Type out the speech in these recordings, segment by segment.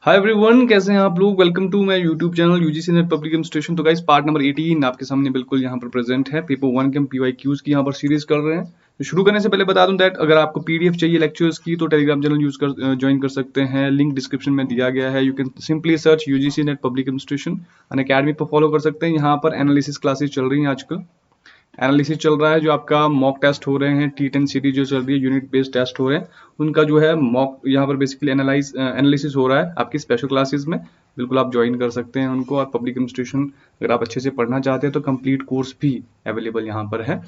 Hi everyone, कैसे हैं आप लोग। Welcome to my YouTube channel UGC NET public administration. तो गाइस पार्ट नंबर 18 आपके सामने बिल्कुल यहाँ पर प्रेजेंट है। पेपर 1 के हम पीवाईक्यूज की यहाँ पर सीरीज कर रहे हैं। तो शुरू करने से पहले बता दूं दैट अगर आपको पीडीएफ चाहिए लेक्चर्स की तो टेलीग्राम चैनल ज्वाइन कर सकते हैं। लिंक डिस्क्रिप्शन में दिया गया है। You can simply search UGC NET public administration Unacademy पर फॉलो कर सकते हैं। यहाँ पर एनालिसिस क्लासेस चल रही हैं। आजकल एनालिसिस चल रहा है, जो आपका मॉक टेस्ट हो रहे हैं, T10 सीरीज जो चल रही है, यूनिट बेस्ड टेस्ट हो रहे हैं, उनका जो है मॉक यहाँ पर बेसिकली एनालिसिस हो रहा है आपकी स्पेशल क्लासेस में। बिल्कुल आप ज्वाइन कर सकते हैं उनको। और पब्लिक एडमिनिस्ट्रेशन अगर आप अच्छे से पढ़ना चाहते हैं तो कंप्लीट कोर्स भी अवेलेबल यहाँ पर है,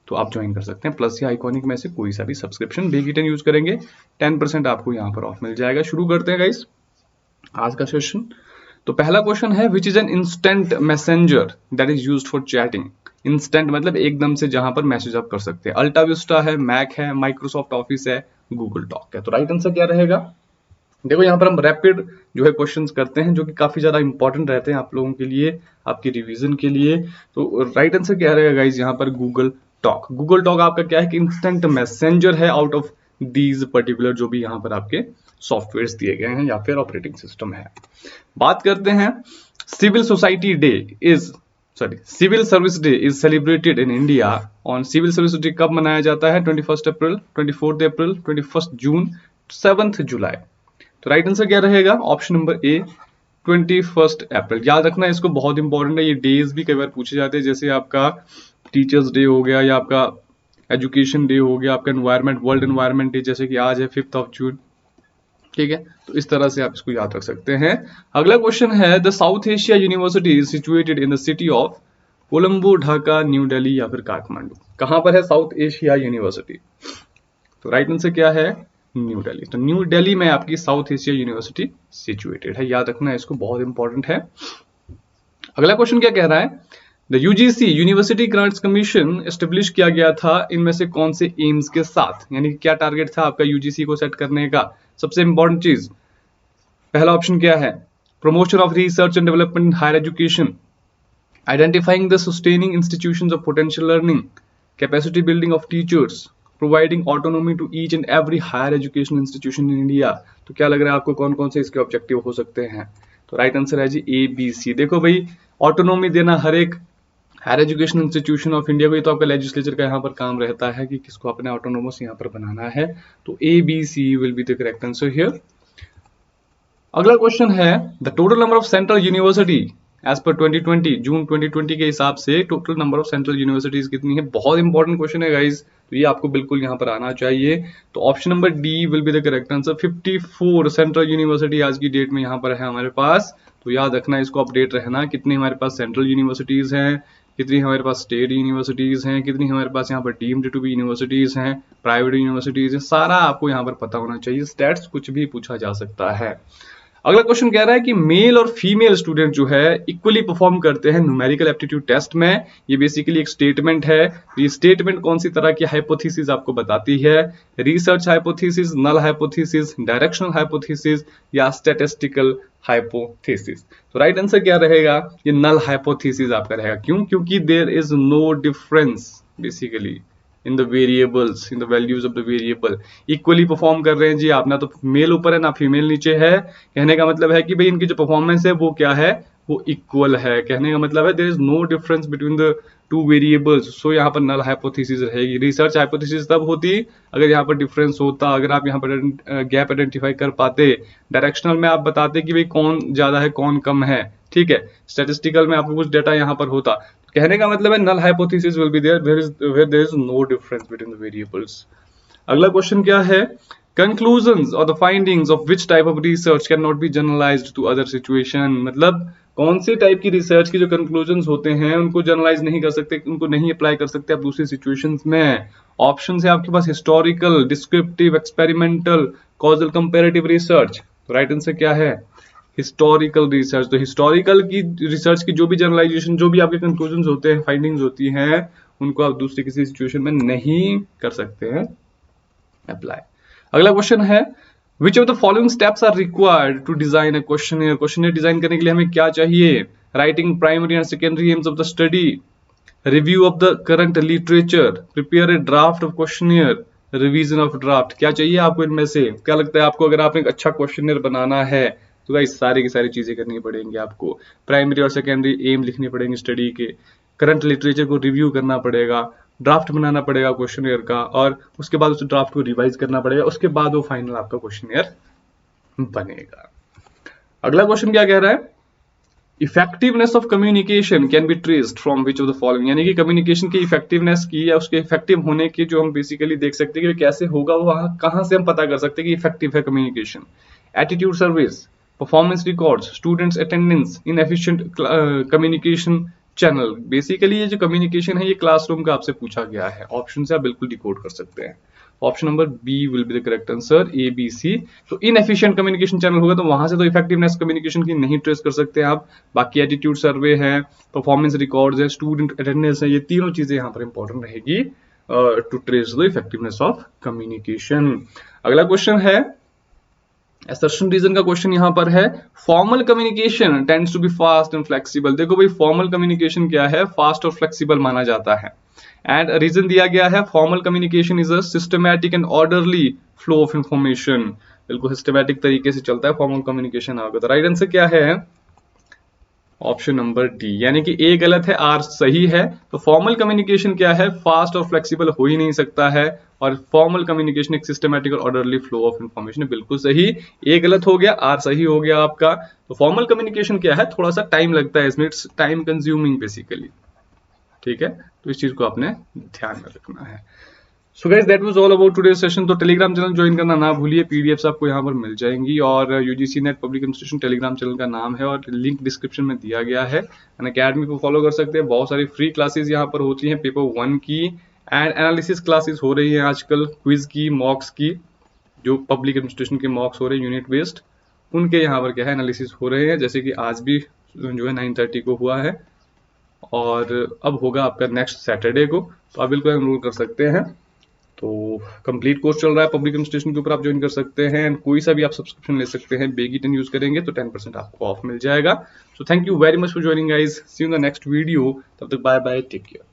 तो आप ज्वाइन कर सकते हैं। प्लस या आइकॉनिक में से कोई सा भी सब्सक्रिप्शन बेगिटन यूज करेंगे 10% आपको यहाँ पर ऑफ मिल जाएगा। शुरू करते हैं गाइस आज का सेशन। तो पहला क्वेश्चन है, which is an instant messenger that is used for chatting. Instant मतलब एकदम से जहां पर मैसेज आप कर सकते हैं। अल्टा विस्टा है, मैक है, माइक्रोसॉफ्ट ऑफिस है, गूगल टॉक है। तो राइट आंसर क्या रहेगा? देखो यहाँ पर हम रैपिड जो है क्वेश्चंस करते हैं, जो कि काफी ज्यादा इंपॉर्टेंट रहते हैं आप लोगों के लिए, आपकी रिवीजन के लिए। तो राइट आंसर क्या रहेगा गाइज यहाँ पर? Google talk. गूगल टॉक आपका क्या है कि इंस्टेंट मैसेंजर है आउट ऑफ दीज पर्टिकुलर जो भी यहाँ पर आपके सॉफ्टवेयर दिए गए हैं या फिर ऑपरेटिंग सिस्टम है। बात करते हैं, civil society day is civil service day is celebrated in India on. Civil service day कब मनाया जाता है? 21 अप्रैल, 24 अप्रैल, 21 जून, 7 जुलाई। तो राइट आंसर क्या रहेगा? ऑप्शन नंबर ए, 21 अप्रैल। याद रखना इसको, बहुत इंपॉर्टेंट है। ये डेज भी कई बार पूछे जाते हैं, जैसे आपका टीचर्स डे हो गया या आपका एजुकेशन डे हो गया, आपका एनवायरमेंट वर्ल्ड एनवायरमेंट डे जैसे कि आज है 5 जून। ठीक है, तो इस तरह से आप इसको याद रख सकते हैं। अगला क्वेश्चन है, the south Asia university is situated in the city of Colombo, Dhaka, new Delhi या फिर काठमांडू। कहां पर है साउथ एशिया यूनिवर्सिटी? तो राइट आंसर क्या है? न्यू दिल्ली। तो न्यू दिल्ली में आपकी साउथ एशिया यूनिवर्सिटी सिचुएटेड है। याद रखना इसको, बहुत इंपॉर्टेंट है। अगला क्वेश्चन क्या कह रहा है, the UGC university grants commission establish किया गया था इनमें से कौन से एम्स के साथ? यानी क्या टारगेट था आपका यूजीसी को सेट करने का? सबसे इंपॉर्टेंट चीज, पहला ऑप्शन क्या है? Promotion of research and development in higher education, identifying the sustaining institutions of potential learning, capacity building of teachers, providing autonomy to each and every higher education institution in India. तो क्या लग रहा है आपको, कौन कौन से इसके ऑब्जेक्टिव हो सकते हैं? तो राइट आंसर है जी ए बी सी। देखो भाई, ऑटोनॉमी देना हर एक higher education institution of India को, ये तो आपका लेजिस्लेचर का यहाँ पर काम रहता है कि किसको अपने ऑटोनोमस यहाँ पर बनाना है। तो A B C will be the correct answer here. अगला क्वेश्चन है, the total number of central university as per 2020, June 2020 के हिसाब से total number of central universities कितनी है? बहुत इंपॉर्टेंट क्वेश्चन है गाइज, तो ये आपको बिल्कुल यहाँ पर आना चाहिए। तो option number D will be the correct answer. 54 central university आज की डेट में यहाँ पर है हमारे पास। तो याद रखना इसको, अपडेट रहना, कितनी हमारे पास सेंट्रल यूनिवर्सिटीज हैं, कितनी हमारे पास स्टेट यूनिवर्सिटीज हैं, कितनी हमारे पास यहाँ पर डीम्ड टू बी यूनिवर्सिटीज हैं, प्राइवेट यूनिवर्सिटीज हैं, सारा आपको यहाँ पर पता होना चाहिए। स्टैट्स कुछ भी पूछा जा सकता है। अगला क्वेश्चन कह रहा है कि मेल और फीमेल स्टूडेंट जो है इक्वली परफॉर्म करते हैं न्यूमेरिकल एप्टीट्यूड टेस्ट में। ये बेसिकली एक स्टेटमेंट है। ये स्टेटमेंट कौन सी तरह की हाइपोथेसिस आपको बताती है? Research hypothesis, null hypothesis, directional hypothesis या स्टैटिस्टिकल हाइपोथेसिस। तो राइट आंसर क्या रहेगा? ये नल हाइपोथेसिस आपका रहेगा। क्यों? क्योंकि there is no difference basically in the variables, in the values of the variable. Equally perform कर रहे हैं जी आप, ना तो मेल ऊपर है ना फीमेल नीचे है। कहने का मतलब है कि भाई इनकी जो परफॉर्मेंस है वो क्या है? वो इक्वल है। कहने का मतलब है there is no difference between the two variables. So यहाँ पर नल हाइपोथेसिस रहेगी। रिसर्च हाइपोथेसिस तब होती अगर यहाँ पर डिफरेंस होता, अगर आप यहाँ पर गैप आइडेंटिफाई कर पाते। डायरेक्शनल में आप बताते कि भाई कौन ज्यादा है कौन कम है, ठीक है। स्टैटिस्टिकल में आपको कुछ डेटा यहाँ पर होता। कहने का मतलब है null hypothesis will be there where there is no difference between the variables. अगला क्वेश्चन क्या है, कंक्लूजन्स और the findings of which type of research can not be generalized to other situation. मतलब कौन सी टाइप की रिसर्च की जो conclusions होते हैं उनको जनरलाइज नहीं कर सकते, उनको नहीं अप्लाई कर सकते आप दूसरी सिचुएशंस में। ऑप्शन है आपके पास historical, descriptive, experimental, causal, comparative research. तो राइट आंसर क्या है? Historical research. तो हिस्टोरिकल की रिसर्च की जो भी जनरलाइजेशन, जो भी आपके कंक्लूजन होते हैं, फाइंडिंग्स होती हैं, उनको आप दूसरी किसी सिचुएशन में नहीं कर सकते हैं अप्लाई। अगला क्वेश्चन है, which of the following steps are required to design a questionnaire. Questionnaire design करने के लिए हमें क्या चाहिए? Writing primary and secondary aims of the study, review of the current literature, prepare a draft of questionnaire, revision of draft. क्या चाहिए आपको इनमें से? क्या लगता है आपको, अगर आपने एक अच्छा क्वेश्चनियर बनाना है तो गाइस सारी की सारी चीजें करनी पड़ेंगी आपको। प्राइमरी और सेकेंडरी एम लिखने पड़ेंगे स्टडी के, करंट लिटरेचर को रिव्यू करना पड़ेगा, ड्राफ्ट बनाना पड़ेगा क्वेश्चन का, और उसके बाद उस ड्राफ्ट को रिवाइज करना पड़ेगा, उसके बाद वो फाइनल आपका क्वेश्चन बनेगा। अगला क्वेश्चन क्या कह रहा है, effectiveness of communication can be traced from which of the following, यानी कि कम्युनिकेशन की इफेक्टिवनेस की या उसके इफेक्टिव होने की जो हम बेसिकली देख सकते हैं कि कैसे होगा, वो कहां से हम पता कर सकते हैं कि इफेक्टिव है communication. Attitude service, performance records, students attendance, inefficient communication channel. Basically ये जो कम्युनिकेशन है ये क्लासरूम का आपसे पूछा गया है, ऑप्शन से आप बिल्कुल डिकोड कर सकते हैं। Option number B will be the correct answer, A B C. तो इनएफिशिएंट कम्युनिकेशन चैनल होगा तो वहां से तो इफेक्टिवनेस कम्युनिकेशन की नहीं ट्रेस कर सकते आप। बाकी एटीट्यूड सर्वे है, परफॉर्मेंस रिकॉर्ड्स है, स्टूडेंट अटेंडेंस है, ये तीनों चीजें यहाँ पर इंपॉर्टेंट रहेगी to trace the effectiveness of communication. अगला क्वेश्चन है असर्शन रीजन का क्वेश्चन यहाँ पर है, formal communication tends to be fast and flexible. देखो भाई फॉर्मल कम्युनिकेशन क्या है, फास्ट और फ्लेक्सिबल माना जाता है। एंड रीजन दिया गया है, formal communication is a systematic and orderly flow of information. बिल्कुल सिस्टमैटिक तरीके से चलता है फॉर्मल कम्युनिकेशन। आपका तो राइट आंसर क्या है, ऑप्शन नंबर डी, यानी कि ए गलत है, आर सही है। तो फॉर्मल कम्युनिकेशन क्या है, फास्ट और फ्लेक्सिबल हो ही नहीं सकता है, और फॉर्मल कम्युनिकेशन एक सिस्टमैटिक और ऑर्डरली फ्लो ऑफ इंफॉर्मेशन है। बिल्कुल सही, ए गलत हो गया, आर सही हो गया आपका। तो फॉर्मल कम्युनिकेशन क्या है, थोड़ा सा टाइम लगता है इसमें, इट्स टाइम कंज्यूमिंग बेसिकली, ठीक है। तो इस चीज को आपने ध्यान में रखना है। So guys that was all about today session. तो टेलीग्राम चैनल ज्वाइन करना ना भूलिए, पीडीएफ्स आपको यहाँ पर मिल जाएंगी, और UGC NET public institution Telegram channel का नाम है, और लिंक डिस्क्रिप्शन में दिया गया है। अकेडमी को फॉलो कर सकते हैं, बहुत सारी फ्री क्लासेस यहाँ पर होती हैं, पेपर 1 की एंड एनालिसिस क्लासेस हो रही है आजकल, क्विज की, मॉक्स की, जो पब्लिक इंस्टीट्यूशन के मॉक्स हो रहे हैं यूनिट बेस्ड, उनके यहाँ पर क्या है एनालिसिस हो रहे हैं, जैसे कि आज भी जो है 9:30 को हुआ है, और अब होगा आपका नेक्स्ट सैटरडे को। तो आप बिल्कुल एनरोल कर सकते हैं। तो कंप्लीट कोर्स चल रहा है पब्लिक इंस्टीट्यूशन के ऊपर, आप ज्वाइन कर सकते हैं, एंड कोई सा भी आप सब्सक्रिप्शन ले सकते हैं। बेगी 10 यूज करेंगे तो 10% आपको ऑफ मिल जाएगा। So thank you very much for joining guys, see you in the next video, तब तक बाय बाय, टेक केयर।